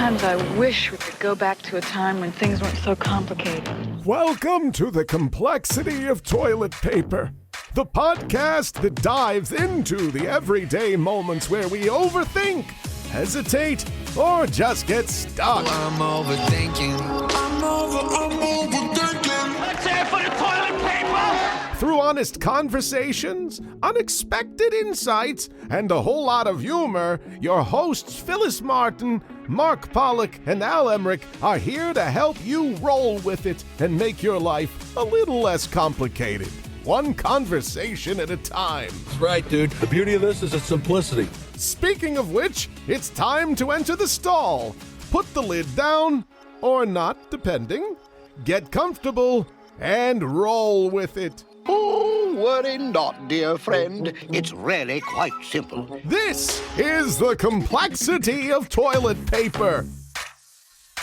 Sometimes I wish we could go back to a time when things weren't so complicated. Welcome to the complexity of toilet paper, the podcast that dives into the everyday moments where we overthink, hesitate, or just get stuck. I'm overthinking. I'm overthinking. Let's hear it for the toilet paper! Through honest conversations, unexpected insights, and a whole lot of humor, your hosts Phyllis Martin, Mark Pollock, and Al Emmerich are here to help you roll with it and make your life a little less complicated. One conversation at a time. That's right, dude. The beauty of this is its simplicity. Speaking of which, it's time to enter the stall. Put the lid down, or not, depending. Get comfortable, and roll with it. Oh, worry not, dear friend. It's really quite simple. This is the complexity of toilet paper.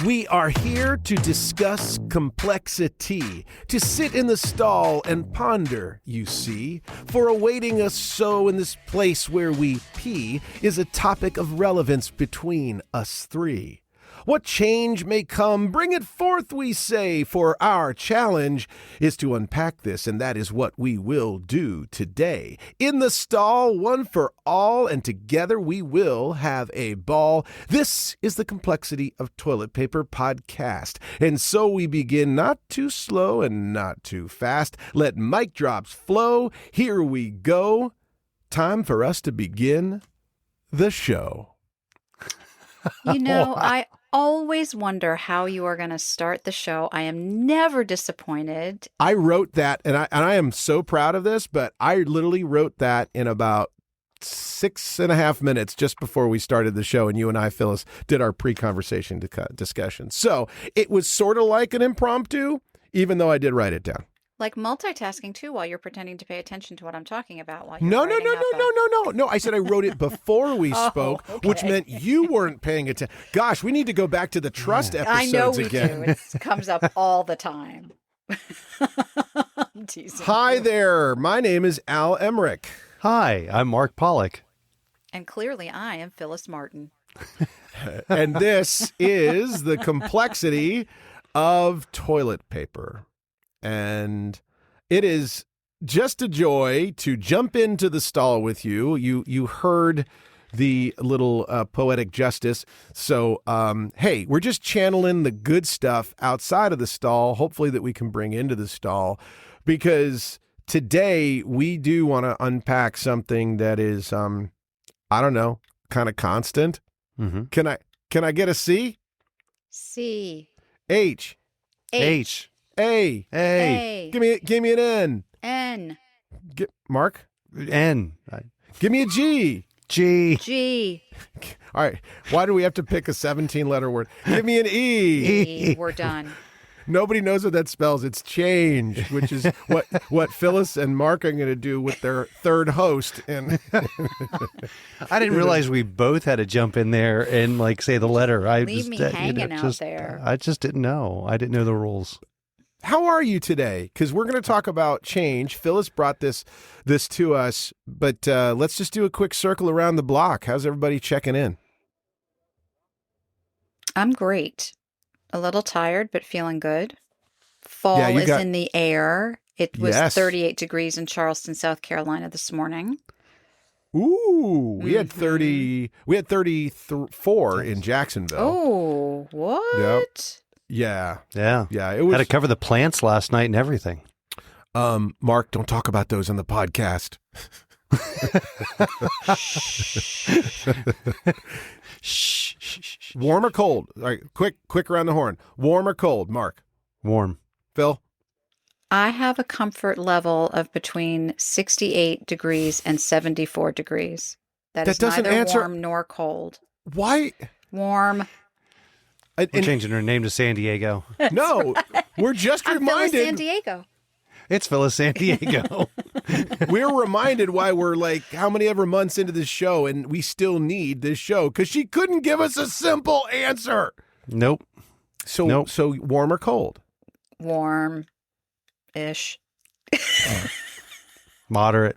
We are here to discuss complexity, to sit in the stall and ponder, you see. For awaiting us so in this place where we pee is a topic of relevance between us three. What change may come, bring it forth, we say, for our challenge is to unpack this, and that is what we will do today. In the stall, one for all, and together we will have a ball. This is the Complexity of Toilet Paper podcast, and so we begin not too slow and not too fast. Let mic drops flow. Here we go. Time for us to begin the show. You know, I always wonder how you are going to start the show. I am never disappointed. I wrote that, and I am so proud of this, but I literally wrote that in about 6.5 minutes just before we started the show, and you and I, Phyllis, did our pre-conversation discussion. So it was sort of like an impromptu, even though I did write it down. Like multitasking, too, while you're pretending to pay attention to what I'm talking about. While No. you're No, I said I wrote it before we spoke, okay. which meant you weren't paying attention. Gosh, we need to go back to the trust episodes I know we again. do. It comes up all the time. I'm teasing Hi you. there. My name is Al Emmerich. Hi, I'm Mark Pollock. And clearly I am Phyllis Martin. And this is the complexity of toilet paper. And it is just a joy to jump into the stall with you. You heard the little poetic justice. So, hey, we're just channeling the good stuff outside of the stall, hopefully that we can bring into the stall, because today we do want to unpack something that is, I don't know, kind of constant. Mm-hmm. Can I get a C? C. H. H. A. A. Give me an N. N. Mark? N. Give me a G. G. G. All right. Why do we have to pick a 17-letter word? Give me an E. E. We're done. Nobody knows what that spells. It's change, which is what Phyllis and Mark are going to do with their third host. And I didn't realize we both had to jump in there and say the letter. Leave me hanging out there. I just didn't know. I didn't know the rules. How are you today? Because we're going to talk about change. Phyllis brought this to us, but let's just do a quick circle around the block. How's everybody checking in? I'm great. A little tired, but feeling good. Fall is in the air. It was 38 degrees in Charleston, South Carolina this morning. Ooh, we had 30. We had 34 in Jacksonville. Oh, what? Yep. Yeah. It was. Had to cover the plants last night and everything. Mark, don't talk about those on the podcast. Shh. Warm or cold? All right, quick around the horn. Warm or cold, Mark? Warm. Phil? I have a comfort level of between 68 degrees and 74 degrees. That is doesn't neither answer. warm nor cold. Why? Warm. We're changing her name to San Diego. No, we're just I'm reminded. Phyllis San Diego. It's Phyllis San Diego. We're reminded why we're how many ever months into this show, and we still need this show because she couldn't give us a simple answer. Nope. So warm or cold? Warm-ish. Moderate.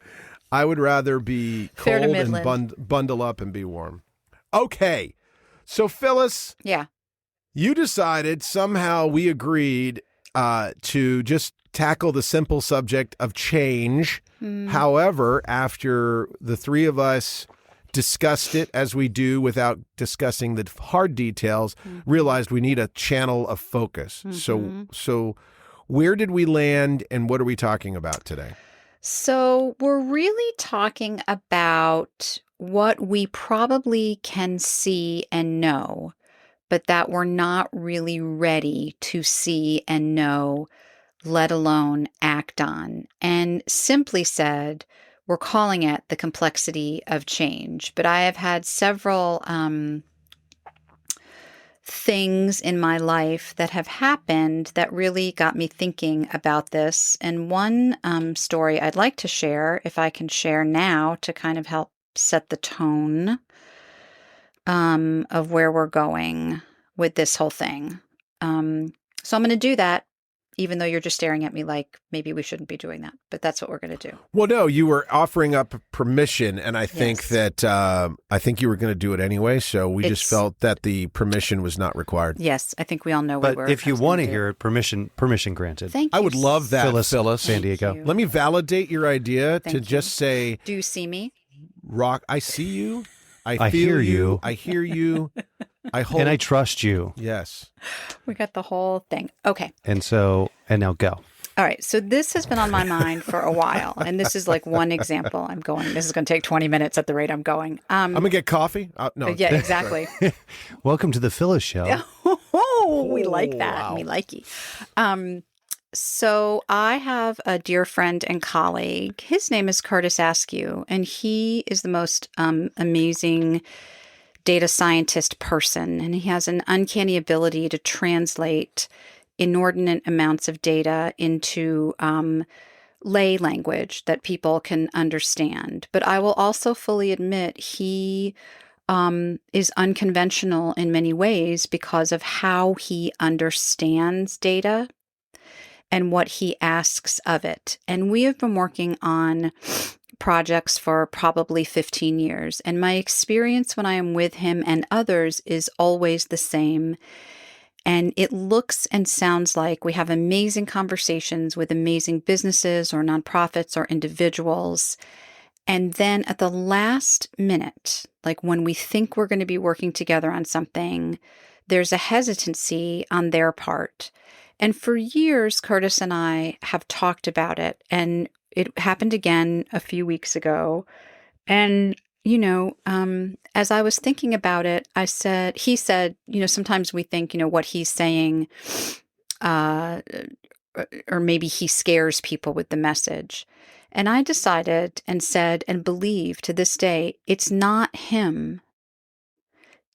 I would rather be Fair to cold and Midland. bundle up and be warm. Okay. So Phyllis. Yeah. You decided, somehow we agreed to just tackle the simple subject of change. However, after the three of us discussed it, as we do without discussing the hard details, realized we need a channel of focus. So where did we land, and what are we talking about today? So we're really talking about what we probably can see and know, but that we're not really ready to see and know, let alone act on. And simply said, we're calling it the complexity of change. But I have had several things in my life that have happened that really got me thinking about this. And one story I'd like to share, if I can share now, to kind of help set the tone of where we're going with this whole thing. So I'm going to do that, even though you're just staring at me like maybe we shouldn't be doing that. But that's what we're going to do. Well, no, you were offering up permission, and I think that I think you were going to do it anyway. So we just felt that the permission was not required. Yes, I think we all know what we're. But if you want to hear it, permission granted. Thank you. I would love that, Phyllis. San Diego. you. Let me validate your idea Thank you. just say, Do you see me? rock, I see you. I I feel hear you. I hear you. I hope. And I trust you. Yes. We got the whole thing. Okay. And now go. All right. So this has been on my mind for a while. And this is like one example. This is going to take 20 minutes at the rate I'm going. I'm going to get coffee. No. Yeah, exactly. Welcome to the Phyllis Show. Oh, we like that. wow. We like you. So I have a dear friend and colleague. His name is Curtis Askew, and he is the most amazing data scientist person. And he has an uncanny ability to translate inordinate amounts of data into lay language that people can understand. But I will also fully admit he is unconventional in many ways because of how he understands data and what he asks of it. And we have been working on projects for probably 15 years. And my experience when I am with him and others is always the same. And it looks and sounds like we have amazing conversations with amazing businesses or nonprofits or individuals. And then at the last minute, like when we think we're going to be working together on something, there's a hesitancy on their part. And for years, Curtis and I have talked about it. And it happened again a few weeks ago. And, as I was thinking about it, he said, sometimes we think, what he's saying, or maybe he scares people with the message. And I decided and said and believe to this day, it's not him.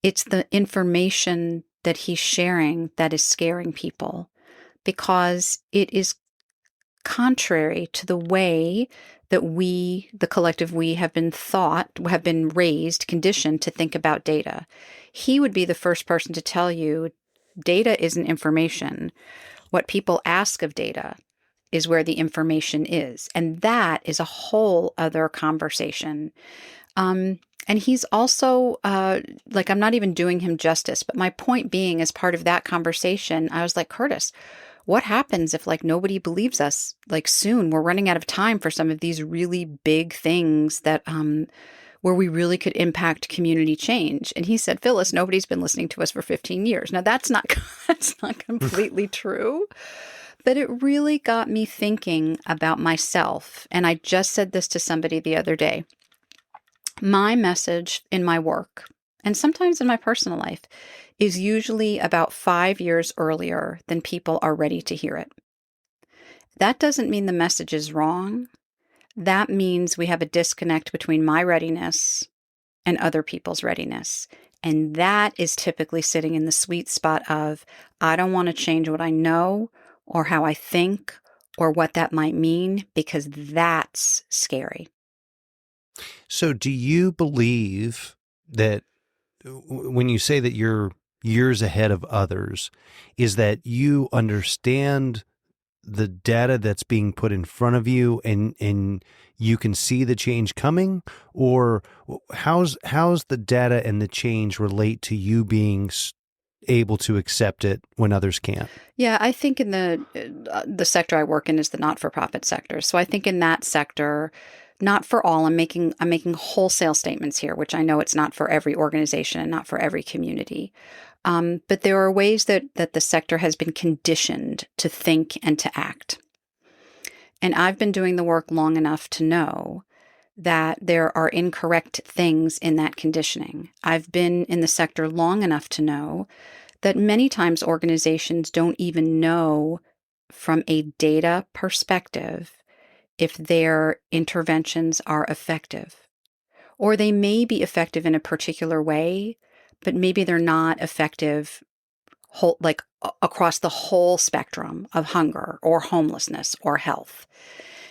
It's the information that he's sharing that is scaring people, because it is contrary to the way that we, the collective we, have been raised, conditioned to think about data. He would be the first person to tell you data isn't information. What people ask of data is where the information is. And that is a whole other conversation. And he's also, I'm not even doing him justice, but my point being, as part of that conversation, I was like, Curtis, what happens if nobody believes us? Soon we're running out of time for some of these really big things that, where we really could impact community change. And he said, Phyllis, nobody's been listening to us for 15 years. Now that's not completely true, but it really got me thinking about myself. And I just said this to somebody the other day. My message in my work, and sometimes in my personal life, is usually about 5 years earlier than people are ready to hear it. That doesn't mean the message is wrong. That means we have a disconnect between my readiness and other people's readiness. And that is typically sitting in the sweet spot of, I don't want to change what I know or how I think or what that might mean, because that's scary. So do you believe that when you say that you're years ahead of others, is that you understand the data that's being put in front of you and you can see the change coming? Or how's the data and the change relate to you being able to accept it when others can't? Yeah, I think in the sector I work in is the not-for-profit sector. So I think in that sector, not for all, I'm making wholesale statements here, which I know it's not for every organization and not for every community. But there are ways that the sector has been conditioned to think and to act. And I've been doing the work long enough to know that there are incorrect things in that conditioning. I've been in the sector long enough to know that many times organizations don't even know from a data perspective if their interventions are effective. Or they may be effective in a particular way, but maybe they're not effective across the whole spectrum of hunger or homelessness or health.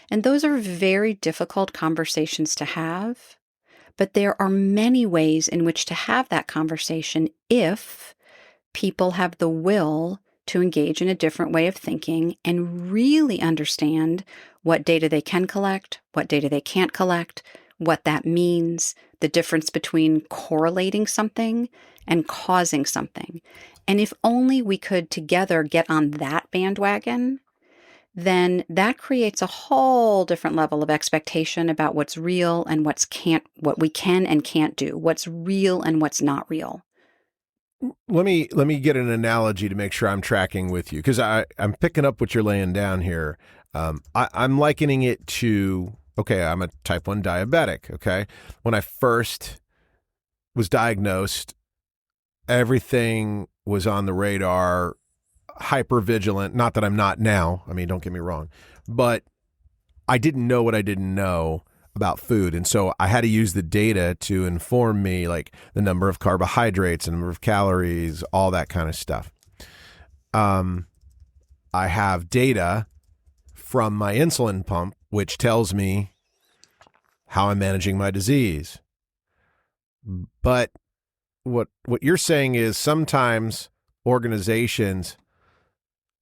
And those are very difficult conversations to have, but there are many ways in which to have that conversation if people have the will to engage in a different way of thinking and really understand what data they can collect, what data they can't collect, what that means, the difference between correlating something and causing something. And if only we could together get on that bandwagon, then that creates a whole different level of expectation about what's real and what we can and can't do, what's real and what's not real. Let me get an analogy to make sure I'm tracking with you, because I'm picking up what you're laying down here. I'm likening it to, okay, I'm a type 1 diabetic, okay? When I first was diagnosed, everything was on the radar, hyper vigilant. Not that I'm not now. I mean, don't get me wrong, but I didn't know what I didn't know about food. And so I had to use the data to inform me, like the number of carbohydrates, the number of calories, all that kind of stuff. I have data from my insulin pump, which tells me how I'm managing my disease. But what you're saying is sometimes organizations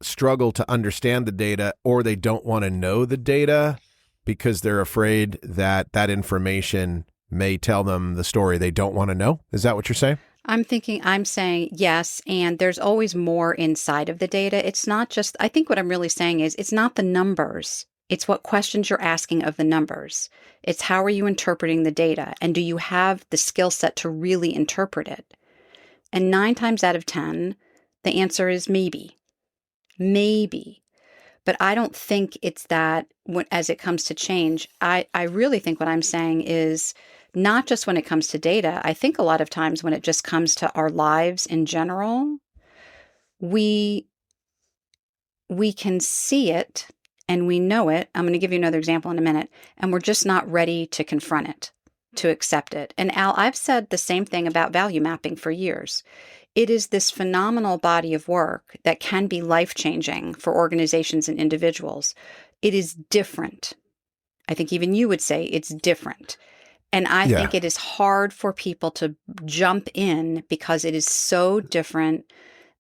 struggle to understand the data, or they don't want to know the data because they're afraid that that information may tell them the story they don't want to know. Is that what you're saying? I'm saying yes, and there's always more inside of the data. It's not just, I think what I'm really saying is it's not the numbers. It's what questions you're asking of the numbers. It's how are you interpreting the data, and do you have the skill set to really interpret it? And 9 times out of 10, the answer is maybe. Maybe. But I don't think it's that as it comes to change. I really think what I'm saying is not just when it comes to data. I think a lot of times when it just comes to our lives in general, we can see it and we know it. I'm going to give you another example in a minute. And we're just not ready to confront it, to accept it. And Al, I've said the same thing about value mapping for years. It is this phenomenal body of work that can be life-changing for organizations and individuals. It is different. I think even you would say it's different. And I think it is hard for people to jump in because it is so different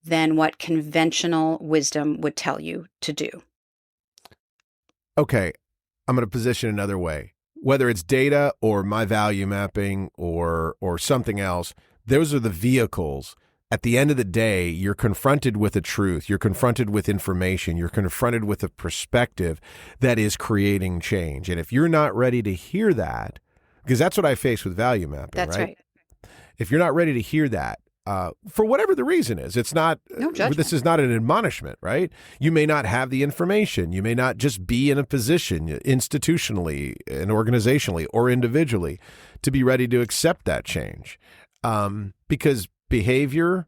than what conventional wisdom would tell you to do. Okay, I'm going to position another way. Whether it's data or my value mapping or something else, those are the vehicles. At the end of the day, you're confronted with a truth. You're confronted with information. You're confronted with a perspective that is creating change. And if you're not ready to hear that, because that's what I face with value mapping, That's right. If you're not ready to hear that, for whatever the reason is, it's not, no judgment. This is not an admonishment, right? You may not have the information. You may not just be in a position institutionally and organizationally or individually to be ready to accept that change. Because behavior,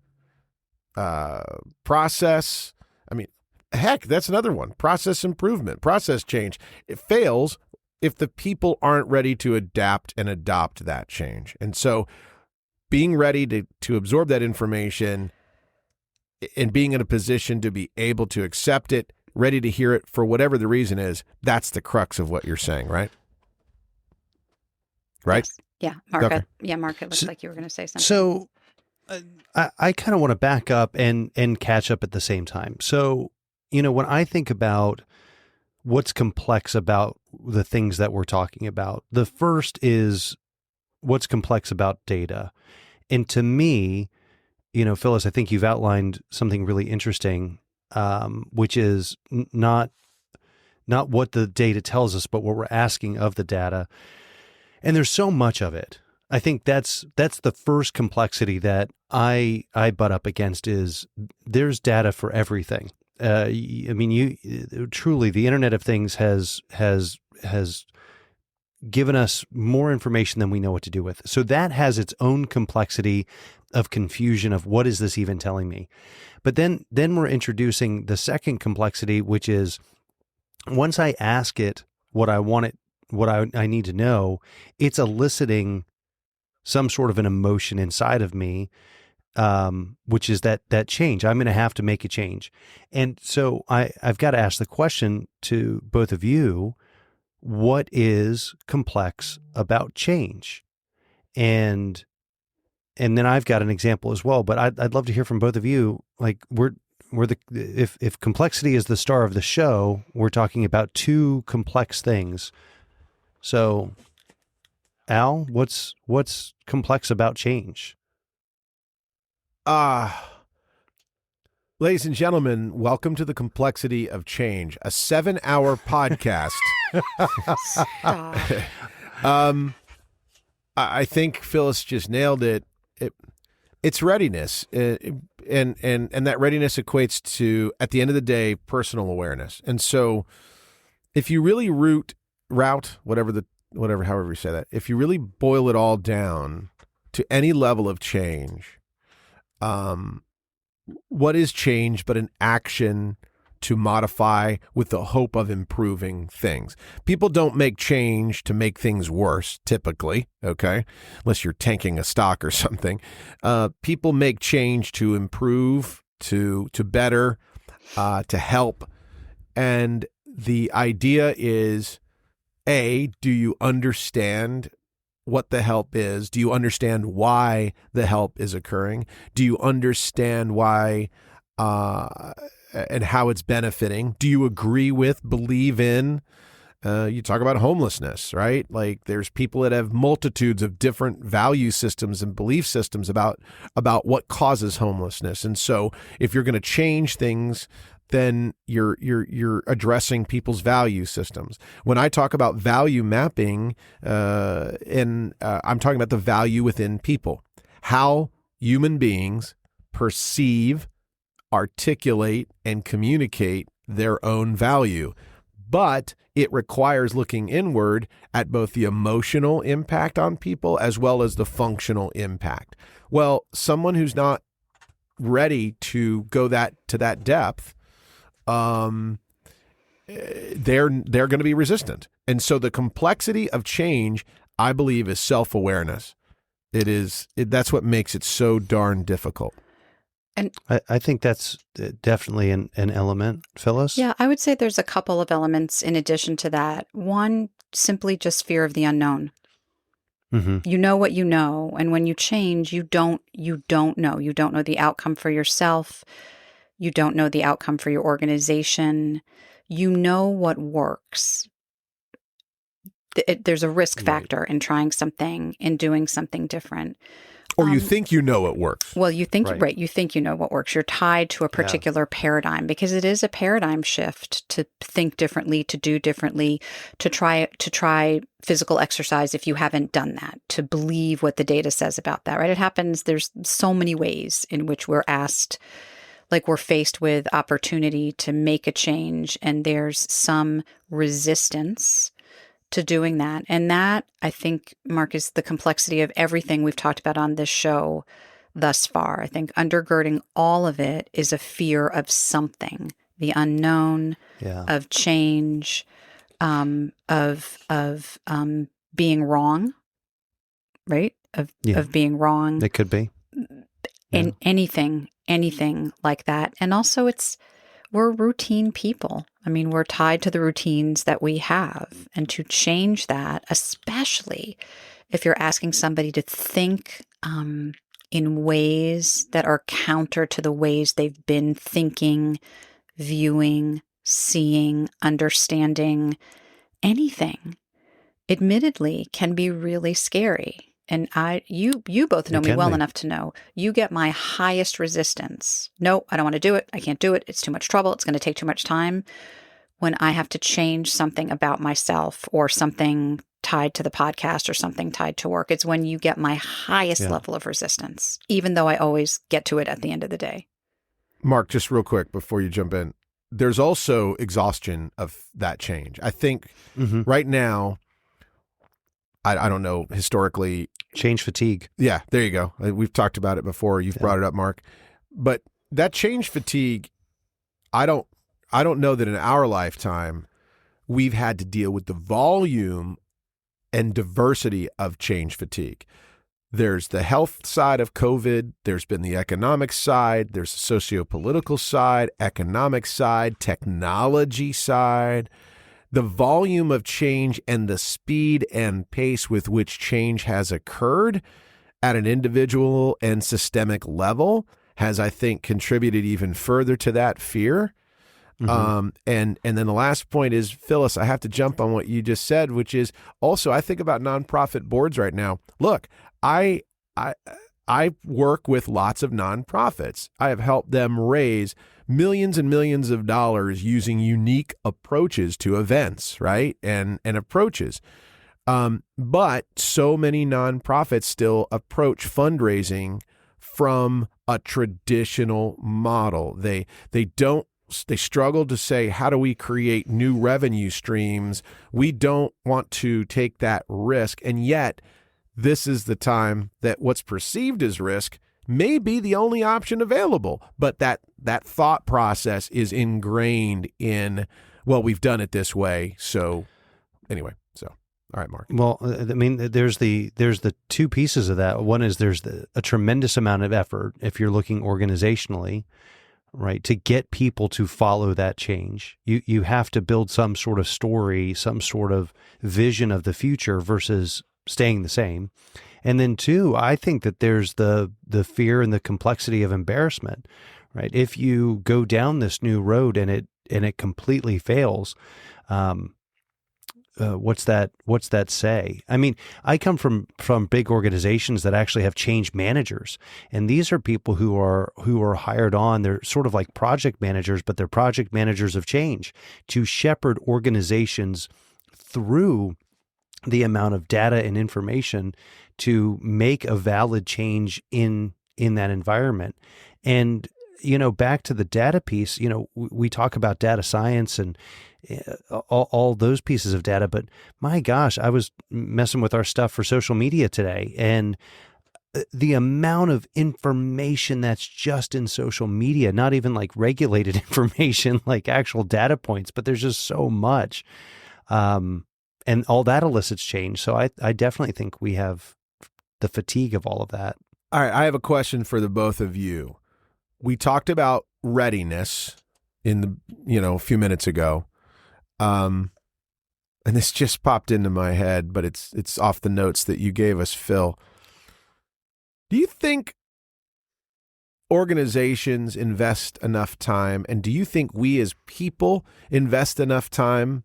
process, I mean, heck, that's another one. Process improvement, process change. It fails if the people aren't ready to adapt and adopt that change. And so being ready to absorb that information and being in a position to be able to accept it, ready to hear it for whatever the reason is, that's the crux of what you're saying, right? Right? Yes. Yeah, Mark. Okay. Mark, it looks like you were going to say something. So I kind of want to back up and catch up at the same time. So, when I think about what's complex about the things that we're talking about, the first is what's complex about data. And to me, Phyllis, I think you've outlined something really interesting, which is not what the data tells us, but what we're asking of the data. And there's so much of it. I think that's the first complexity that I butt up against is there's data for everything. Truly, the Internet of Things has given us more information than we know what to do with. So that has its own complexity of confusion of what is this even telling me? But then we're introducing the second complexity, which is once I ask it what I want it, what I need to know, it's eliciting some sort of an emotion inside of me, which is that change. I'm going to have to make a change. And so I've got to ask the question to both of you, what is complex about change? And then I've got an example as well, but I'd love to hear from both of you. Like if complexity is the star of the show, we're talking about two complex things. So Al, what's complex about change? Ladies and gentlemen, welcome to the Complexity of Change, a 7-hour podcast. I think Phyllis just nailed it. It's readiness, and that readiness equates to, at the end of the day, personal awareness. And so, if you really route however you say that, if you really boil it all down to any level of change, what is change but an action to modify with the hope of improving things? People don't make change to make things worse, typically, okay? Unless you're tanking a stock or something. People make change to improve, to better, to help. And the idea is, A, do you understand what the help is? Do you understand why the help is occurring? Do you understand why and how it's benefiting? Do you agree with, believe in? You talk about homelessness, right? Like there's people that have multitudes of different value systems and belief systems about what causes homelessness. And so if you're going to change things, then you're addressing people's value systems. When I talk about value mapping, I'm talking about the value within people, how human beings perceive, articulate, and communicate their own value. But it requires looking inward at both the emotional impact on people as well as the functional impact. Well, someone who's not ready to go to that depth, they're going to be resistant. And so the complexity of change, I believe, is self-awareness. That's what makes it so darn difficult. And I think that's definitely an element, Phyllis. yeah, I would say there's a couple of elements in addition to that. One, simply just fear of the unknown. Mm-hmm. You know what you know, and when you change, you don't know. You don't know the outcome for yourself. You don't know the outcome for your organization. You know what works. There's a risk factor in trying something, in doing something different. Or you think you know what works. Well, you think, right, you think you know what works. You're tied to a particular paradigm because it is a paradigm shift to think differently, to do differently, to try physical exercise if you haven't done that, to believe what the data says about that, right? It happens. There's so many ways in which we're asked, like we're faced with opportunity to make a change, and there's some resistance to doing that. And that, I think, Mark, is the complexity of everything we've talked about on this show thus far. I think undergirding all of it is a fear of something, the unknown, of change, of being wrong, right? Of being wrong. It could be. And anything like that. And also we're routine people. I mean, we're tied to the routines that we have. And to change that, especially if you're asking somebody to think in ways that are counter to the ways they've been thinking, viewing, seeing, understanding, anything, admittedly, can be really scary. And you both know It me can well be. enough to know you get my highest resistance. No, I don't want to do it. I can't do it. It's too much trouble. It's going to take too much time. When I have to change something about myself or something tied to the podcast or something tied to work, it's when you get my highest Yeah. level of resistance, even though I always get to it at the end of the day. Mark, just real quick before you jump in, there's also exhaustion of that change. I think right now, I don't know, historically. Change fatigue. Yeah, there you go. We've talked about it before. You've brought it up, Mark. But that change fatigue, I don't know that in our lifetime we've had to deal with the volume and diversity of change fatigue. There's the health side of COVID. There's been the economic side. There's the socio-political side, economic side, technology side. The volume of change and the speed and pace with which change has occurred at an individual and systemic level has, I think, contributed even further to that fear. And then the last point is, Phyllis, I have to jump on what you just said, which is also I think about nonprofit boards right now. Look, I work with lots of nonprofits. I have helped them raise millions and millions of dollars using unique approaches to events, right? And approaches. But so many nonprofits still approach fundraising from a traditional model. They struggle to say, how do we create new revenue streams? We don't want to take that risk. And yet, this is the time that what's perceived as risk may be the only option available. But that thought process is ingrained in, well, we've done it this way. So anyway, all right, Mark. Well, I mean, there's the two pieces of that. One is there's a tremendous amount of effort if you're looking organizationally, right, to get people to follow that change. You have to build some sort of story, some sort of vision of the future versus staying the same. And then two, I think that there's the fear and the complexity of embarrassment, right? If you go down this new road and it completely fails, what's that say? I mean, I come from big organizations that actually have change managers, and these are people who are hired on. They're sort of like project managers, but they're project managers of change to shepherd organizations through the amount of data and information to make a valid change in that environment. And back to the data piece, we talk about data science and all those pieces of data, but my gosh, I was messing with our stuff for social media today, and the amount of information that's just in social media, not even like regulated information, like actual data points, but there's just so much. And all that elicits change. So I definitely think we have the fatigue of all of that. All right, I have a question for the both of you. We talked about readiness in a few minutes ago. And this just popped into my head, but it's off the notes that you gave us, Phil. Do you think organizations invest enough time, and do you think we as people invest enough time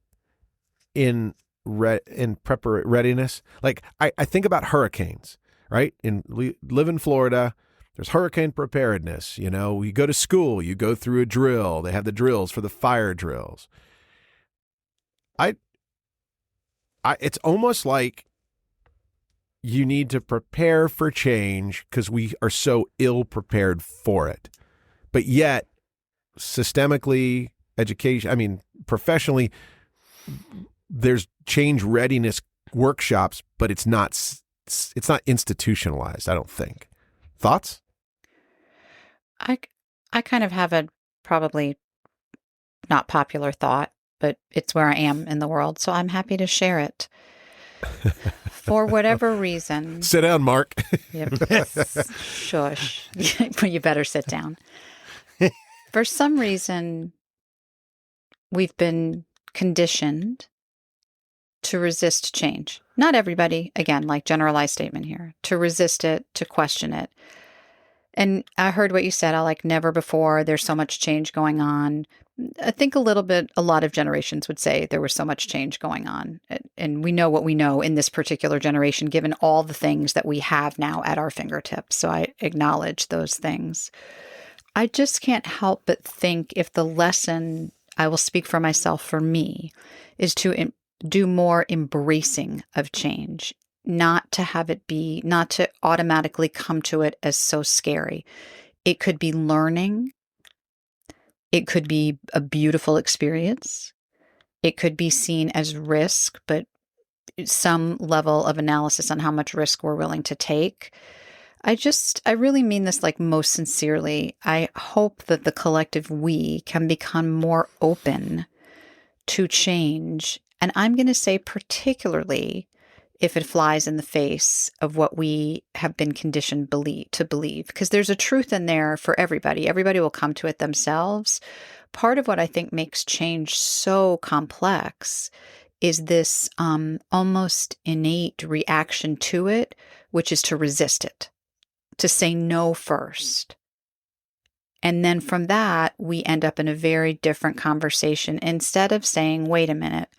in readiness? Like I think about hurricanes, right? We live in Florida. There's hurricane preparedness. You go to school, you go through a drill. They have the drills for the fire drills. It's almost like you need to prepare for change because we are so ill prepared for it. But yet, systemically, professionally, there's change readiness workshops, but it's not institutionalized, I don't think. Thoughts? I kind of have a probably not popular thought, but it's where I am in the world, so I'm happy to share it. For whatever reason. Sit down, Mark. Yep. Shush. You better sit down. For some reason, we've been conditioned to resist change. Not everybody, again, like generalized statement here, to resist it, to question it. And I heard what you said. I like never before. There's so much change going on. I think a lot of generations would say there was so much change going on. And we know what we know in this particular generation, given all the things that we have now at our fingertips. So I acknowledge those things. I just can't help but think if the lesson, I will speak for myself, for me, is to do more embracing of change, not to automatically come to it as so scary. It could be learning. It could be a beautiful experience. It could be seen as risk, but some level of analysis on how much risk we're willing to take. I really mean this like most sincerely. I hope that the collective we can become more open to change. And I'm going to say particularly if it flies in the face of what we have been conditioned to believe, because there's a truth in there for everybody. Everybody will come to it themselves. Part of what I think makes change so complex is this almost innate reaction to it, which is to resist it, to say no first. And then from that, we end up in a very different conversation. Instead of saying, wait a minute,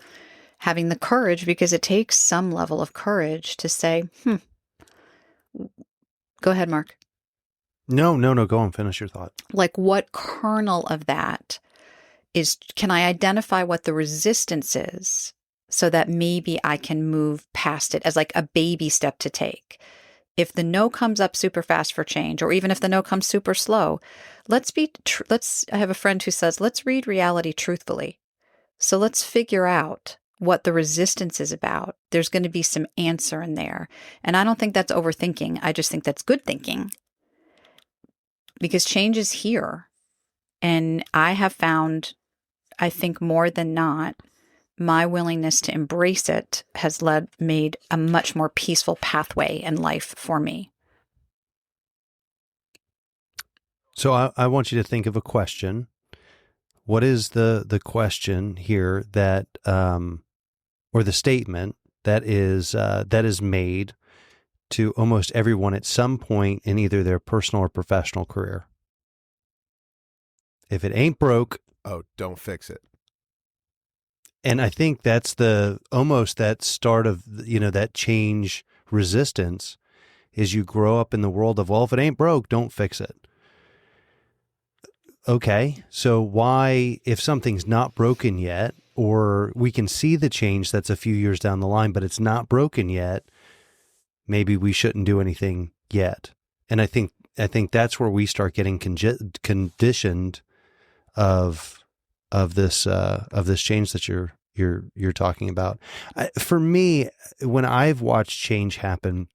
having the courage, because it takes some level of courage to say, go ahead, Mark. No, go on, finish your thought. Like what kernel of that is, can I identify what the resistance is so that maybe I can move past it as like a baby step to take? If the no comes up super fast for change, or even if the no comes super slow, I have a friend who says, let's read reality truthfully. So let's figure out what the resistance is about. There's going to be some answer in there. And I don't think that's overthinking. I just think that's good thinking. Because change is here. And I have found, I think more than not, my willingness to embrace it has made a much more peaceful pathway in life for me. So I want you to think of a question. What is the question here that, or the statement that is made to almost everyone at some point in either their personal or professional career? If it ain't broke, Oh, don't fix it. and I think that's almost that start of, that change resistance is you grow up in the world of, well, if it ain't broke, don't fix it. Okay, so why, if something's not broken yet, or we can see the change that's a few years down the line, but it's not broken yet, maybe we shouldn't do anything yet. And I think that's where we start getting conditioned of this change that you're talking about. For me, when I've watched change happen,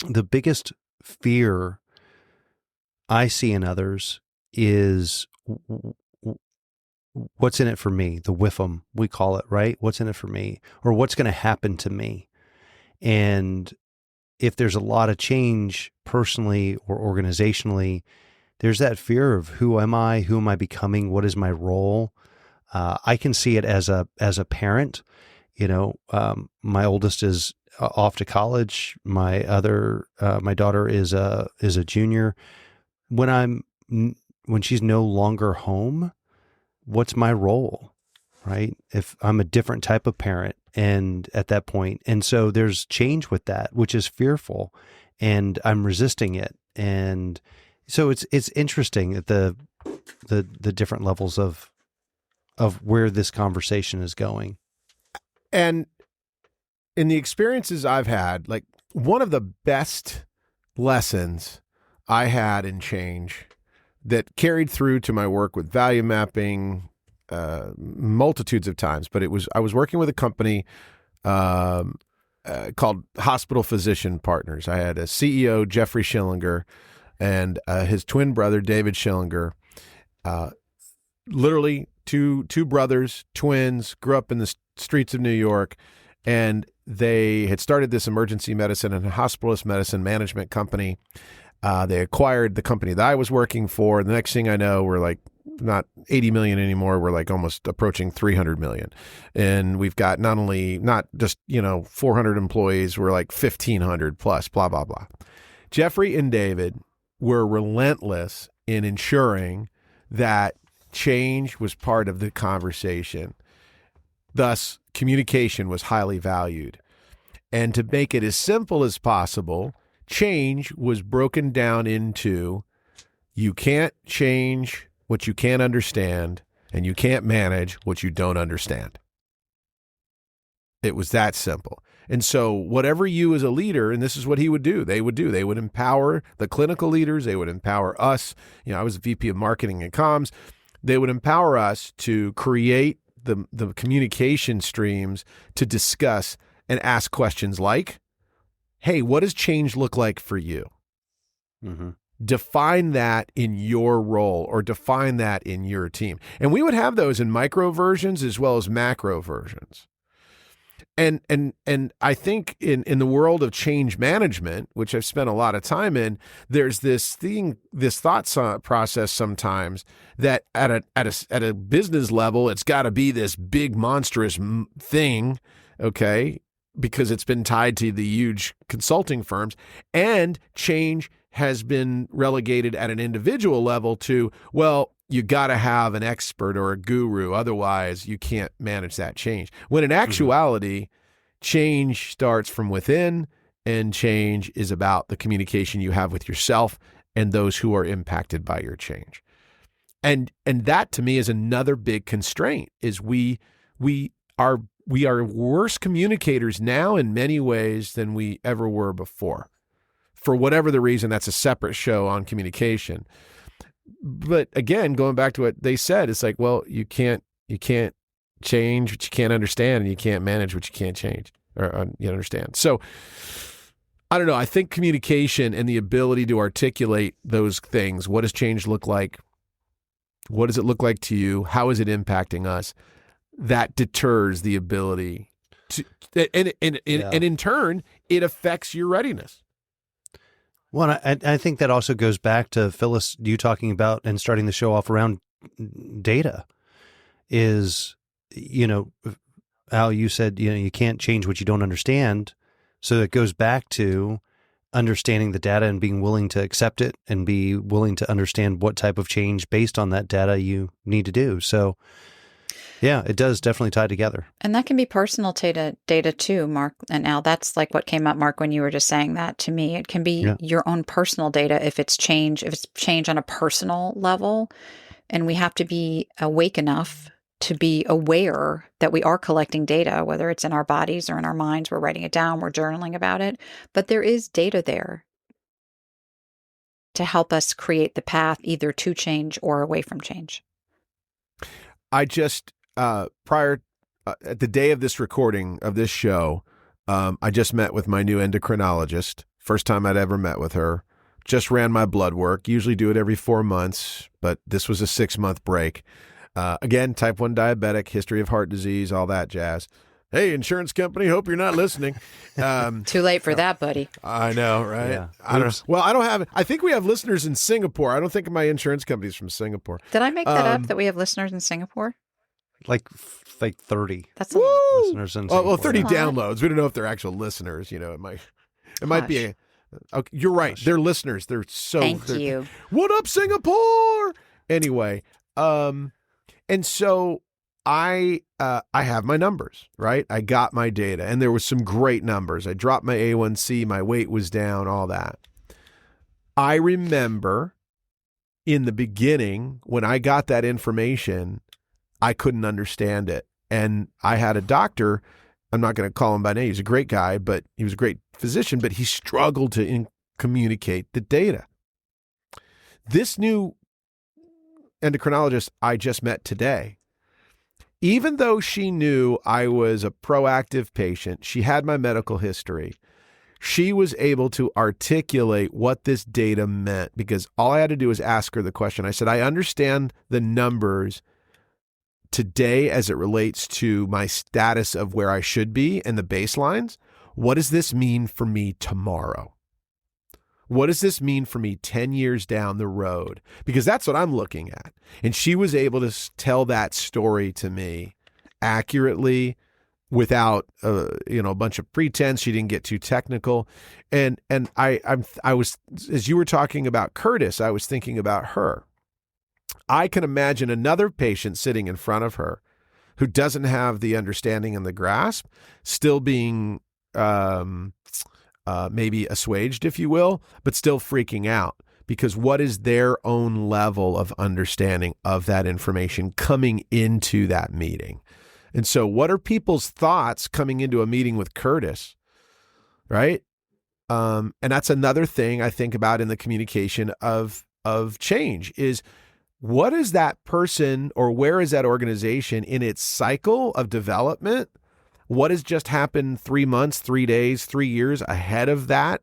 the biggest fear I see in others is what's in it for me, the whiffum, we call it, right? What's in it for me, or what's going to happen to me? And if there's a lot of change personally or organizationally, there's that fear of who am I becoming? What is my role? I can see it as a parent. My oldest is off to college. My daughter is a junior. When she's no longer home, what's my role, right? If I'm a different type of parent, and at that point, and so there's change with that, which is fearful, and I'm resisting it, and so it's interesting at the different levels of where this conversation is going. And in the experiences I've had, like one of the best lessons I had in change that carried through to my work with value mapping multitudes of times, but I was working with a company called Hospital Physician Partners. I had a CEO, Jeffrey Schillinger, and his twin brother, David Schillinger. Literally two brothers, twins, grew up in the streets of New York, and they had started this emergency medicine and hospitalist medicine management company. They acquired the company that I was working for. The next thing I know, we're like not 80 million anymore. We're like almost approaching 300 million. And we've got not just 400 employees, we're like 1,500 plus, blah, blah, blah. Jeffrey and David were relentless in ensuring that change was part of the conversation. Thus, communication was highly valued. And to make it as simple as possible, change was broken down into you can't change what you can't understand, and you can't manage what you don't understand. It was that simple. And so whatever you as a leader, and this is what he would do, they would empower the clinical leaders, they would empower us. I was VP of marketing and comms. They would empower us to create the communication streams to discuss and ask questions like, hey, what does change look like for you? Mm-hmm. Define that in your role or define that in your team. And we would have those in micro versions as well as macro versions. And I think in the world of change management, which I've spent a lot of time in, there's this thought process sometimes that at a business level, it's got to be this big monstrous thing, okay, because it's been tied to the huge consulting firms, and change has been relegated at an individual level to, well, you got to have an expert or a guru. Otherwise, you can't manage that change. When in actuality, change starts from within, and change is about the communication you have with yourself and those who are impacted by your change. And that to me is another big constraint, is we are worse communicators now in many ways than we ever were before. For whatever the reason, that's a separate show on communication. But again, going back to what they said, it's like, well, you can't change what you can't understand, and you can't manage what you can't change or you understand. So I don't know. I think communication and the ability to articulate those things. What does change look like? What does it look like to you? How is it impacting us? That deters the ability to, and in turn, it affects your readiness. Well, I think that also goes back to Phyllis, you talking about and starting the show off around data is, Al, you said, you can't change what you don't understand. So it goes back to understanding the data and being willing to accept it and be willing to understand what type of change based on that data you need to do. So yeah, it does definitely tie together. And that can be personal data too, Mark and Al. That's like what came up, Mark, when you were just saying that to me. It can be your own personal data if it's change on a personal level. And we have to be awake enough to be aware that we are collecting data, whether it's in our bodies or in our minds. We're writing it down, we're journaling about it. But there is data there to help us create the path either to change or away from change. I just... at the day of this recording of this show, I just met with my new endocrinologist. First time I'd ever met with her. Just ran my blood work. Usually do it every 4 months, but this was a 6-month break. Again, type 1 diabetic, history of heart disease, all that jazz. Hey, insurance company, hope you're not listening. Too late for that, buddy. I know, right? Yeah. I don't know. Well, I think we have listeners in Singapore. I don't think my insurance company's from Singapore. Did I make that up, that we have listeners in Singapore? Like 30. That's a lot. Listeners in Singapore. Well, 30 downloads. We don't know if they're actual listeners. It might be. Okay, you're right. They're listeners. They're so. Thank you. What up, Singapore? Anyway, and so I have my numbers, right? I got my data, and there was some great numbers. I dropped my A1C, my weight was down, all that. I remember in the beginning when I got that information, I couldn't understand it. And I had a doctor, I'm not going to call him by name, he's a great guy, but he was a great physician, but he struggled to communicate the data. This new endocrinologist I just met today, even though she knew I was a proactive patient, she had my medical history, she was able to articulate what this data meant, because all I had to do was ask her the question. I said, I understand the numbers today as it relates to my status of where I should be and the baselines. What does this mean for me tomorrow? What does this mean for me 10 years down the road? Because that's what I'm looking at. And she was able to tell that story to me accurately without a bunch of pretense. She didn't get too technical. And I was, as you were talking about Curtis, I was thinking about her. I can imagine another patient sitting in front of her who doesn't have the understanding and the grasp, still being maybe assuaged, if you will, but still freaking out. Because what is their own level of understanding of that information coming into that meeting? And so what are people's thoughts coming into a meeting with Curtis, right? And that's another thing I think about in the communication of change is, what is that person or where is that organization in its cycle of development? What has just happened 3 months, 3 days, 3 years ahead of that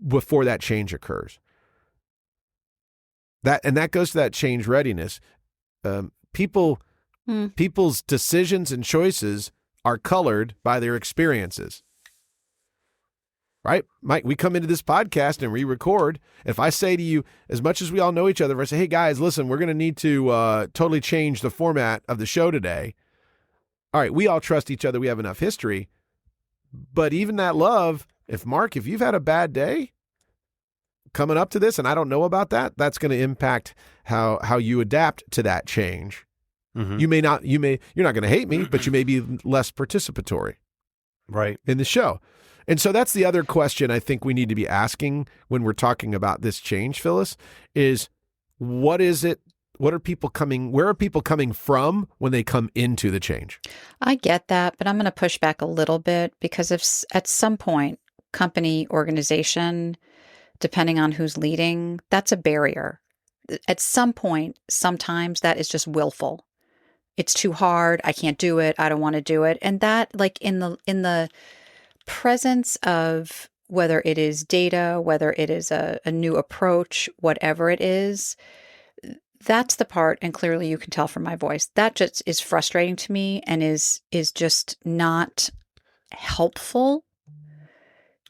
before that change occurs? That goes to that change readiness. People's decisions and choices are colored by their experiences. Right? Mike, we come into this podcast and re-record. If I say to you, as much as we all know each other, if I say, hey guys, listen, we're going to need to totally change the format of the show today. All right, we all trust each other. We have enough history. But even that love, if you've had a bad day coming up to this and I don't know about that, that's going to impact how you adapt to that change. Mm-hmm. You're not going to hate me, but you may be less participatory. Right. In the show. And so that's the other question I think we need to be asking when we're talking about this change, Phyllis, is what is it? Where are people coming from when they come into the change? I get that, but I'm going to push back a little bit because if at some point, company, organization, depending on who's leading, that's a barrier. At some point, sometimes that is just willful. It's too hard. I can't do it. I don't want to do it. And that, like in the presence of whether it is data, whether it is a new approach, whatever it is, that's the part, and clearly you can tell from my voice, that just is frustrating to me and is just not helpful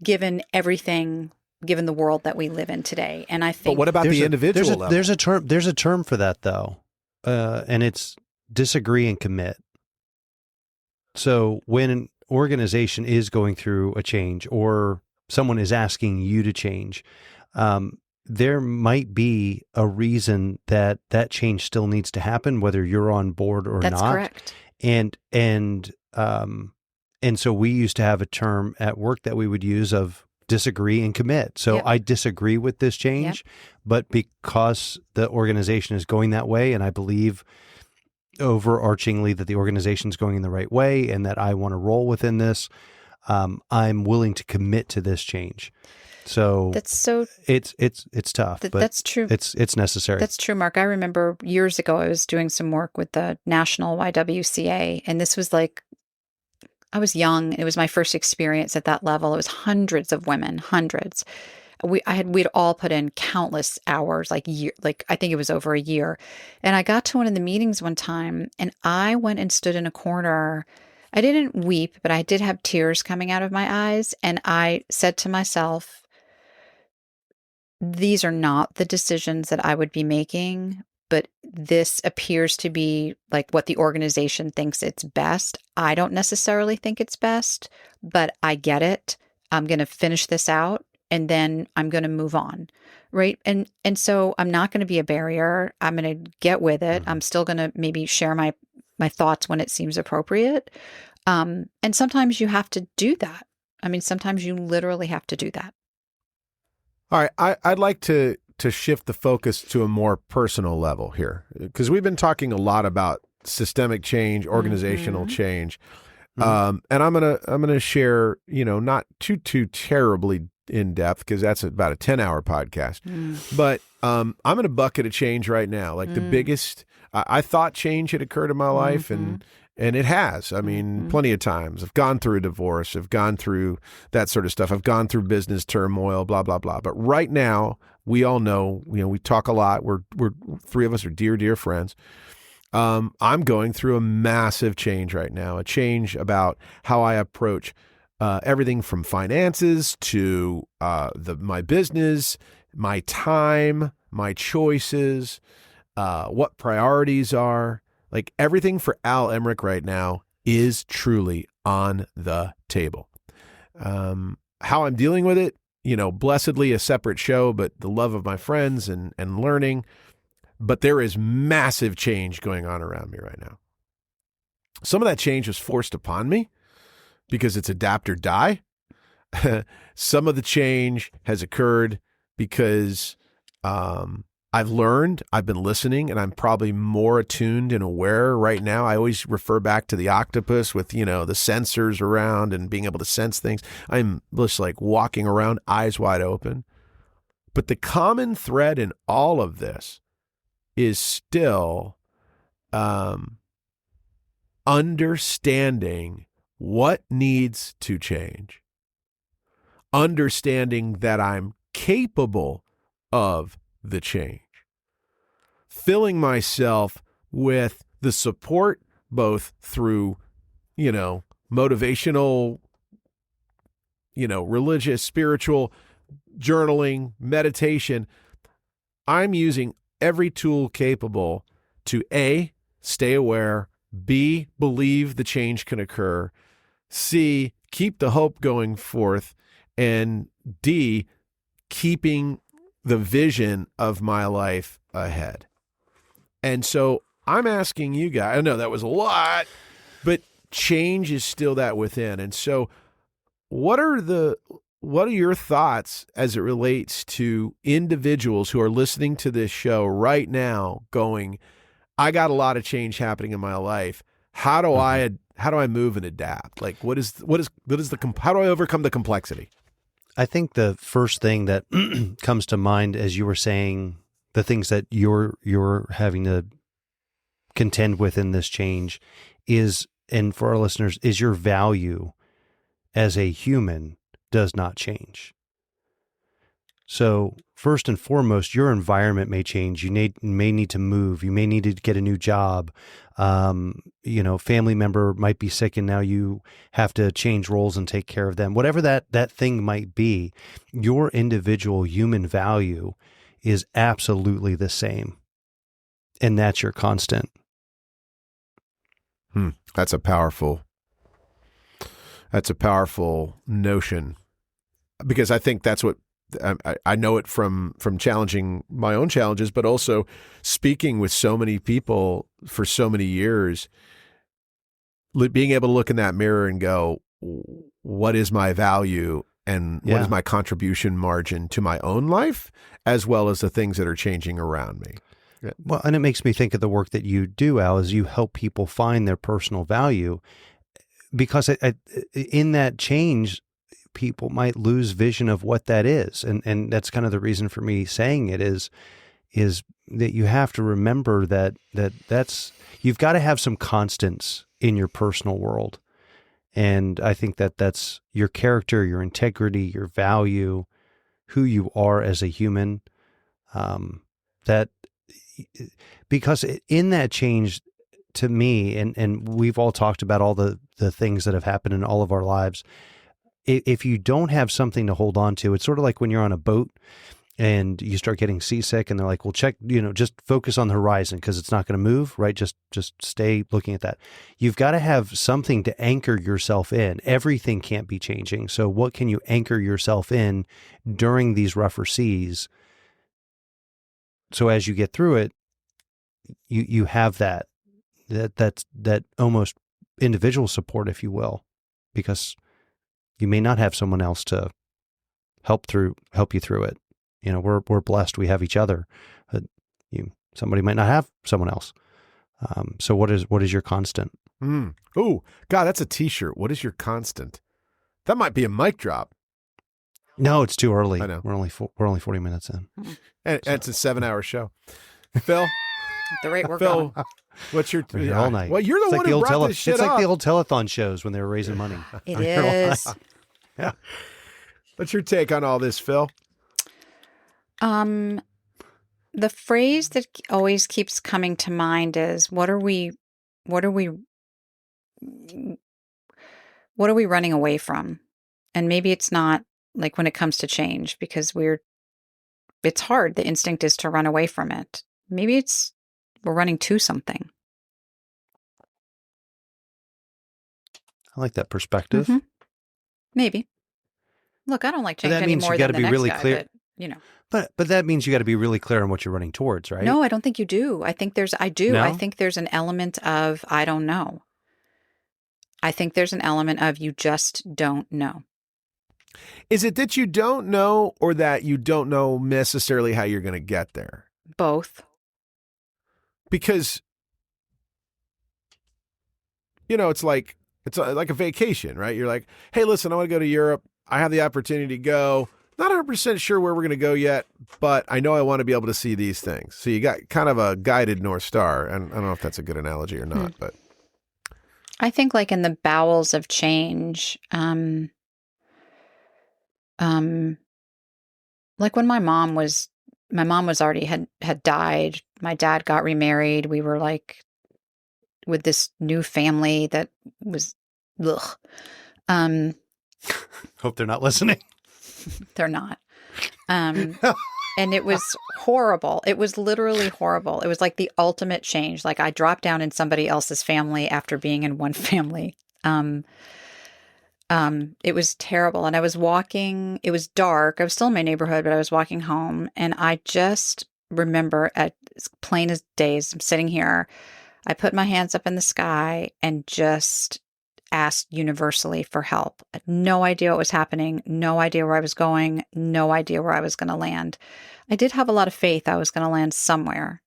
given the world that we live in today. And I think, but what about the individual level? There's a term for that though, and it's disagree and commit. So when an organization is going through a change or someone is asking you to change, there might be a reason that change still needs to happen, whether you're on board or not. That's correct. And so we used to have a term at work that we would use of disagree and commit. So Yep. I disagree with this change, but because the organization is going that way, and I believe overarchingly that the organization is going in the right way and that I want to roll within this, I'm willing to commit to this change. So it's tough, but that's true. It's necessary. That's true, Mark. I remember years ago, I was doing some work with the National YWCA, and this was like, I was young. It was my first experience at that level. It was hundreds of women, hundreds. We'd all put in countless hours, I think it was over a year. And I got to one of the meetings one time and I went and stood in a corner. I didn't weep, but I did have tears coming out of my eyes. And I said to myself, these are not the decisions that I would be making, but this appears to be like what the organization thinks it's best. I don't necessarily think it's best, but I get it. I'm going to finish this out. And then I'm going to move on, right? And so I'm not going to be a barrier. I'm going to get with it. I'm still going to maybe share my thoughts when it seems appropriate. And sometimes you have to do that. I mean, sometimes you literally have to do that. All right, I'd like to shift the focus to a more personal level here, because we've been talking a lot about systemic change, organizational change, and I'm gonna share, not too terribly in depth, because that's about a 10-hour podcast. But I'm in a bucket of change right now. Like the biggest, I thought change had occurred in my life, and it has. I mean, plenty of times. I've gone through a divorce. I've gone through that sort of stuff. I've gone through business turmoil, blah, blah, blah. But right now, we all know, we talk a lot. We're three of us are dear, dear friends. I'm going through a massive change right now, a change about how I approach everything from finances to my business, my time, my choices, what priorities are. Like everything for Al Emmerich right now is truly on the table. How I'm dealing with it, blessedly a separate show, but the love of my friends and learning. but there is massive change going on around me right now. Some of that change was forced upon me because it's adapt or die. Some of the change has occurred because I've learned, I've been listening, and I'm probably more attuned and aware right now. I always refer back to the octopus with, the sensors around and being able to sense things. I'm just like walking around, eyes wide open. But the common thread in all of this is still understanding what needs to change, understanding that I'm capable of the change, filling myself with the support both through, motivational, religious, spiritual, journaling, meditation. I'm using every tool capable to A, stay aware, B, believe the change can occur, C, keep the hope going forth, and D, keeping the vision of my life ahead. And so I'm asking you guys, I know that was a lot, but change is still that within. And so what are your thoughts as it relates to individuals who are listening to this show right now going, I got a lot of change happening in my life. How do I move and adapt? Like how do I overcome the complexity? I think the first thing that comes to mind as you were saying the things that you're having to contend with in this change is, and for our listeners, is your value as a human does not change. So first and foremost, your environment may change. You may need to move. You may need to get a new job. Family member might be sick and now you have to change roles and take care of them. Whatever that thing might be, your individual human value is absolutely the same. And that's your constant. That's a powerful notion, because I think that's what I know it from challenging my own challenges, but also speaking with so many people for so many years, being able to look in that mirror and go, what is my value and what is my contribution margin to my own life, as well as the things that are changing around me. Yeah. Well, and it makes me think of the work that you do, Al, is you help people find their personal value, because in that change, people might lose vision of what that is. And that's kind of the reason for me saying it is that you have to remember that's you've got to have some constants in your personal world. And I think that's your character, your integrity, your value, who you are as a human. Because in that change, to me, and we've all talked about all the things that have happened in all of our lives. If you don't have something to hold on to, it's sort of like when you're on a boat and you start getting seasick and they're like, well, check, just focus on the horizon because it's not going to move, right? Just stay looking at that. You've got to have something to anchor yourself in. Everything can't be changing. So what can you anchor yourself in during these rougher seas? So as you get through it, you have that almost individual support, if you will, because you may not have someone else to help you through it. We're blessed. We have each other. Somebody might not have someone else. So what is your constant? Oh, God, that's a t-shirt. What is your constant? That might be a mic drop. No, it's too early. I know. We're only 40 minutes in. And it's a 7-hour show. Phil? At the rate we're Phil, going. what's your... We're here all night. Well, you're the one who brought this shit It's up. like the old telethon shows when they were raising money. It is. Yeah. What's your take on all this, Phil? The phrase that always keeps coming to mind is, what are we running away from? And maybe it's not like when it comes to change, because it's hard. The instinct is to run away from it. Maybe we're running to something. I like that perspective. Mm-hmm. Maybe. Look, I don't like change that any means more you than got to the be next really guy, clear. but But that means you got to be really clear on what you're running towards, right? No, I don't think you do. I think there's No? I think there's an element of I don't know. I think there's an element of you just don't know. Is it that you don't know or that you don't know necessarily how you're going to get there? Both. Because, it's like a vacation, right? You're like, hey, listen, I want to go to Europe. I have the opportunity to go. Not 100% sure where we're going to go yet, but I know I want to be able to see these things. So you got kind of a guided North Star. And I don't know if that's a good analogy or not, but I think like in the bowels of change, like when my mom was already had died. My dad got remarried. We were like with this new family that was, ugh. Hope they're not listening. They're not. And it was horrible. It was literally horrible. It was like the ultimate change. Like I dropped down in somebody else's family after being in one family. It was terrible. And I was walking, it was dark. I was still in my neighborhood, but I was walking home. And I just remember as plain as days, I'm sitting here. I put my hands up in the sky and just asked universally for help. I had no idea what was happening, no idea where I was going, no idea where I was going to land. I did have a lot of faith I was going to land somewhere,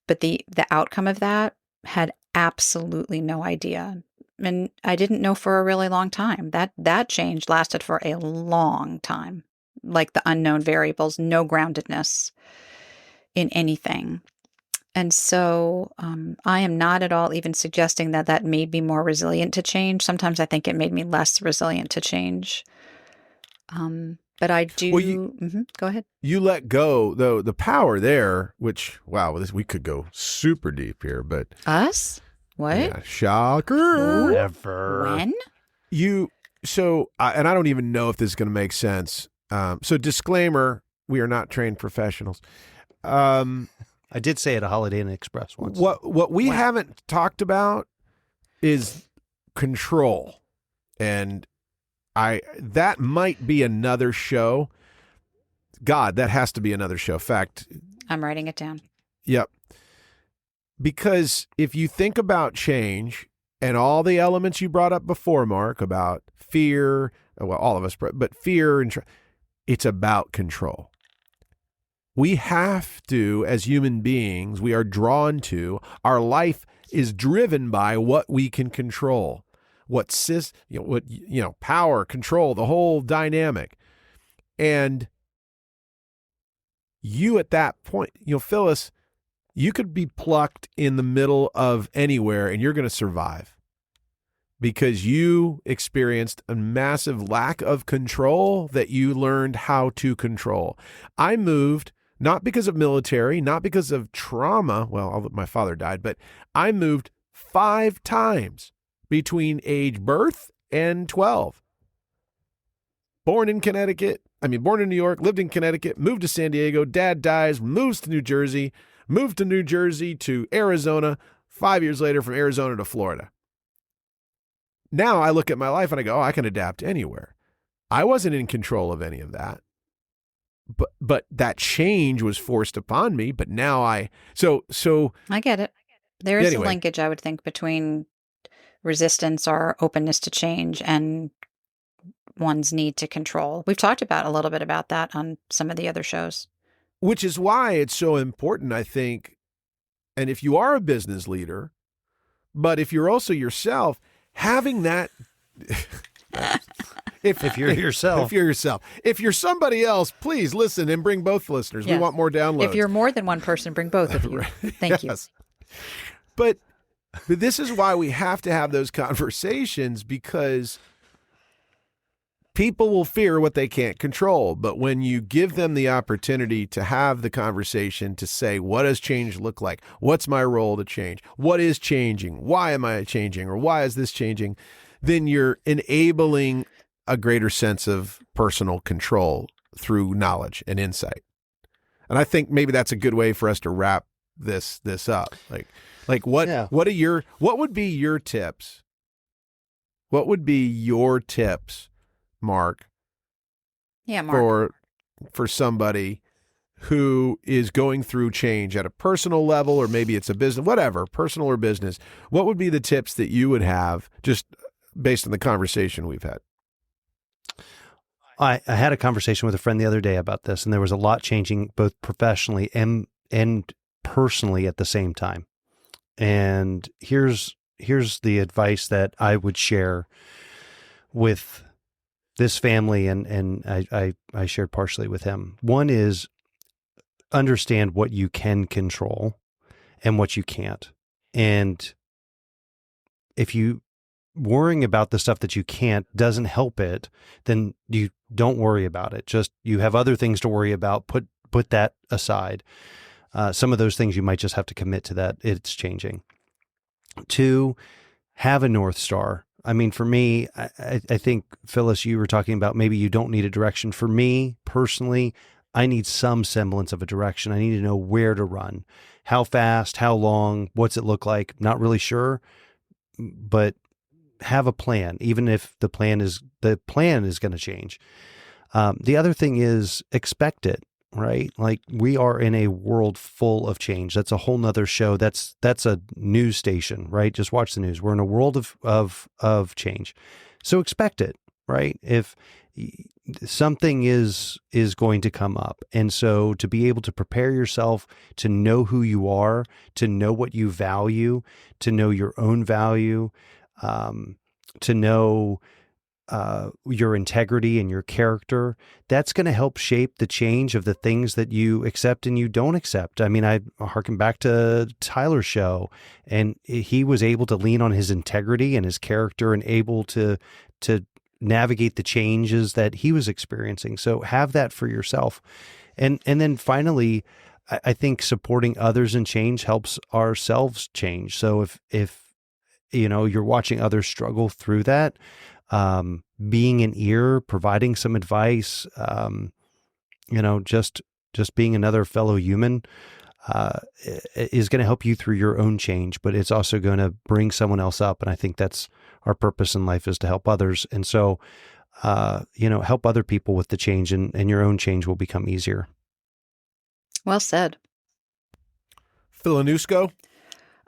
but the outcome of that had absolutely no idea. And I didn't know for a really long time. That change lasted for a long time. Like the unknown variables, no groundedness in anything. And so I am not at all even suggesting that made me more resilient to change. Sometimes I think it made me less resilient to change. But I do. Well, go ahead. You let go, though, the power there, which, wow, we could go super deep here, but. Us? What? Yeah, shocker. Never. When? And I don't even know if this is going to make sense. So disclaimer, we are not trained professionals. I did say at a Holiday Inn Express once. What we haven't talked about is control. And that might be another show. God, that has to be another show. Fact. I'm writing it down. Yep. Because if you think about change and all the elements you brought up before, Mark, about fear, well, all of us, but fear, and it's about control. We have to, as human beings, we are drawn to, our life is driven by what we can control, power, control, the whole dynamic. And you at that point, Phyllis, you could be plucked in the middle of anywhere and you're going to survive because you experienced a massive lack of control that you learned how to control. I moved not because of military, not because of trauma. Well, my father died, but I moved 5 times between age birth and 12. Born in New York, lived in Connecticut, moved to San Diego, dad dies, moves to New Jersey, moved to New Jersey to Arizona, 5 years later from Arizona to Florida. Now I look at my life and I go, I can adapt anywhere. I wasn't in control of any of that. But that change was forced upon me. But now I get it. There is a linkage, I would think, between resistance or openness to change and one's need to control. We've talked about a little bit about that on some of the other shows. Which is why it's so important, I think. And if you are a business leader, but if you're also yourself, having that. If you're yourself. If you're somebody else, please listen and bring both listeners. Yes. We want more downloads. If you're more than one person, bring both of you. Thank you. But this is why we have to have those conversations, because people will fear what they can't control. But when you give them the opportunity to have the conversation, to say, what does change look like? What's my role to change? What is changing? Why am I changing? Or why is this changing? Then you're enabling a greater sense of personal control through knowledge and insight. And I think maybe that's a good way for us to wrap this up. What would be your tips? What would be your tips, Mark? Yeah, Mark. For for somebody who is going through change at a personal level, or maybe it's a business, whatever, personal or business, what would be the tips that you would have just based on the conversation we've had? I had a conversation with a friend the other day about this, and there was a lot changing both professionally and personally at the same time. And here's the advice that I would share with this family, and I shared partially with him. One is understand what you can control and what you can't. And if you worrying about the stuff that you can't doesn't help it, then you don't worry about it. Just you have other things to worry about. Put that aside. Some of those things you might just have to commit to that it's changing. 2, have a North Star. I mean, for me, I think, Phyllis, you were talking about maybe you don't need a direction. For me, personally, I need some semblance of a direction. I need to know where to run, how fast, how long, what's it look like? Not really sure, but have a plan, even if the plan is going to change. The other thing is expect it. Right? Like, we are in a world full of change. That's a whole nother show. That's a news station, right? Just watch the news. We're in a world of change. So expect it, right? If something is going to come up. And so to be able to prepare yourself, to know who you are, to know what you value, to know your own value, to know your integrity and your character, that's going to help shape the change of the things that you accept and you don't accept. I mean, I harken back to Tyler's show, and he was able to lean on his integrity and his character and able to navigate the changes that he was experiencing. So have that for yourself. And then finally, I think supporting others in change helps ourselves change. So if you're watching others struggle through that, being an ear, providing some advice, just being another fellow human, is going to help you through your own change, but it's also going to bring someone else up. And I think that's our purpose in life, is to help others. And so, help other people with the change, and your own change will become easier. Well said. Philanusco?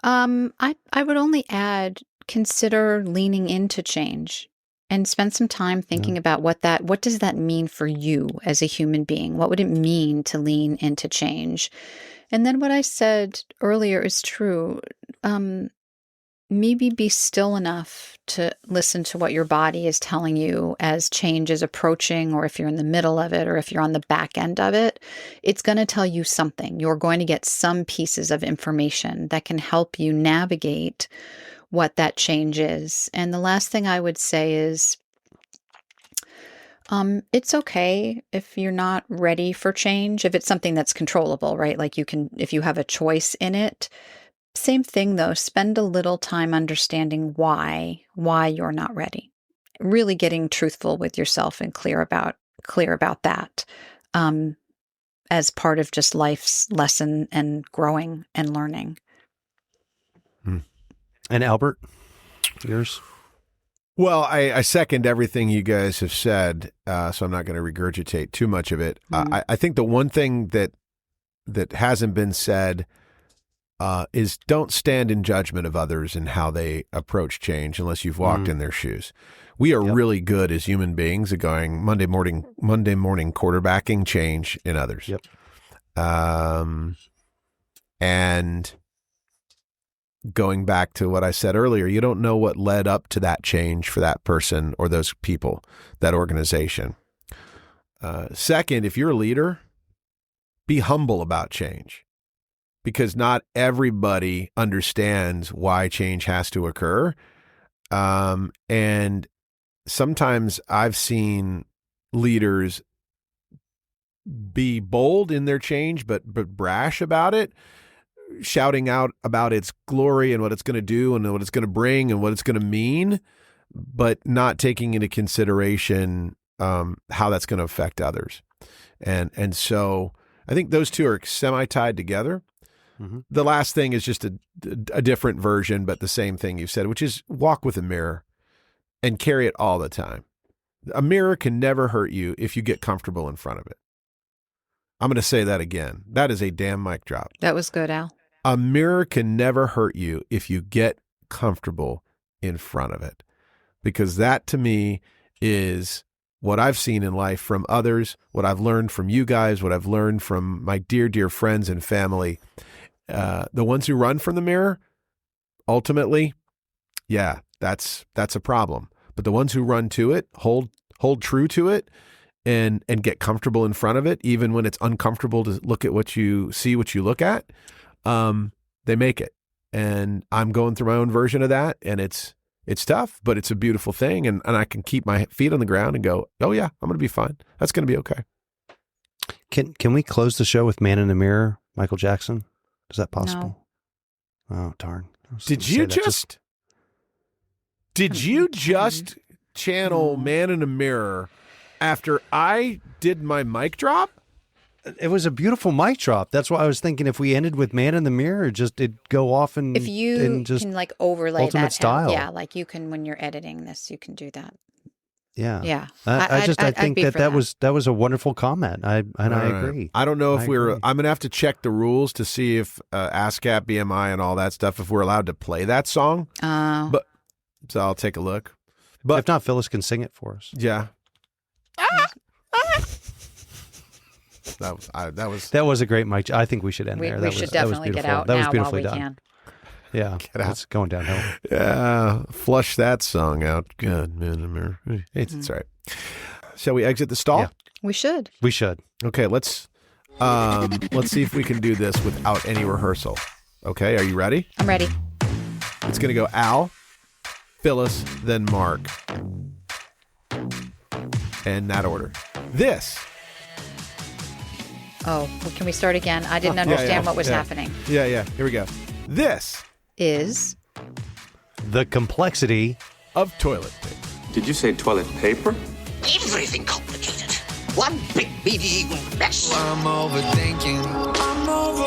I would only add, consider leaning into change. And spend some time thinking about what does that mean for you as a human being? What would it mean to lean into change? And then what I said earlier is true. Maybe be still enough to listen to what your body is telling you as change is approaching, or if you're in the middle of it, or if you're on the back end of it. It's going to tell you something. You're going to get some pieces of information that can help you navigate what that change is. And the last thing I would say is, it's okay if you're not ready for change, if it's something that's controllable, right? Like if you have a choice in it. Same thing though, spend a little time understanding why you're not ready. Really getting truthful with yourself and clear about that, as part of just life's lesson and growing and learning. And Albert, yours? Well, I second everything you guys have said, so I'm not going to regurgitate too much of it. I think the one thing that hasn't been said is don't stand in judgment of others and how they approach change unless you've walked in their shoes. We are really good as human beings at going Monday morning quarterbacking change in others. Yep. And going back to what I said earlier, you don't know what led up to that change for that person or those people, that organization. Second, if you're a leader, be humble about change, because not everybody understands why change has to occur. And sometimes I've seen leaders be bold in their change, but brash about it, shouting out about its glory and what it's going to do and what it's going to bring and what it's going to mean, but not taking into consideration how that's going to affect others. And so I think those two are semi-tied together. Mm-hmm. The last thing is just a different version, but the same thing you've said, which is walk with a mirror and carry it all the time. A mirror can never hurt you if you get comfortable in front of it. I'm going to say that again. That is a damn mic drop. That was good, Al. A mirror can never hurt you if you get comfortable in front of it. Because that to me is what I've seen in life from others, what I've learned from you guys, what I've learned from my dear, dear friends and family. The ones who run from the mirror, ultimately, yeah, that's a problem. But the ones who run to it, hold true to it, and get comfortable in front of it, even when it's uncomfortable to look at what you see, what you look at, they make it. And I'm going through my own version of that, and it's tough, but it's a beautiful thing, and I can keep my feet on the ground and go, oh yeah, I'm going to be fine. That's going to be okay. Can we close the show with Man in the Mirror, Michael Jackson? Is that possible? No. Oh, darn. Did you just channel Man in a Mirror after I did my mic drop? It was a beautiful mic drop. That's why I was thinking if we ended with Man in the Mirror, it'd go off and if you and just can like overlay ultimate that style. Yeah, like you can when you're editing this, you can do that. Yeah. Yeah. I think that was a wonderful comment. I agree. I don't know if I'm going to have to check the rules to see if ASCAP, BMI, and all that stuff, if we're allowed to play that song. But so I'll take a look. But if not, Phyllis can sing it for us. Yeah. That was a great mic. I think we should end there. We should definitely get out that now was beautifully while we done. can. Yeah, it's going downhill. Yeah, flush that song out. Good, Man in the Mirror. It's all right. Shall we exit the stall? Yeah. We should. Okay, let's see if we can do this without any rehearsal. Okay, are you ready? I'm ready. It's going to go Al, Phyllis, then Mark. In that order. This. Oh, well, can we start again? I didn't understand what was happening. Yeah. Here we go. This is the complexity of toilet paper. Did you say toilet paper? Everything complicated. One big medieval mess. I'm overthinking. I'm over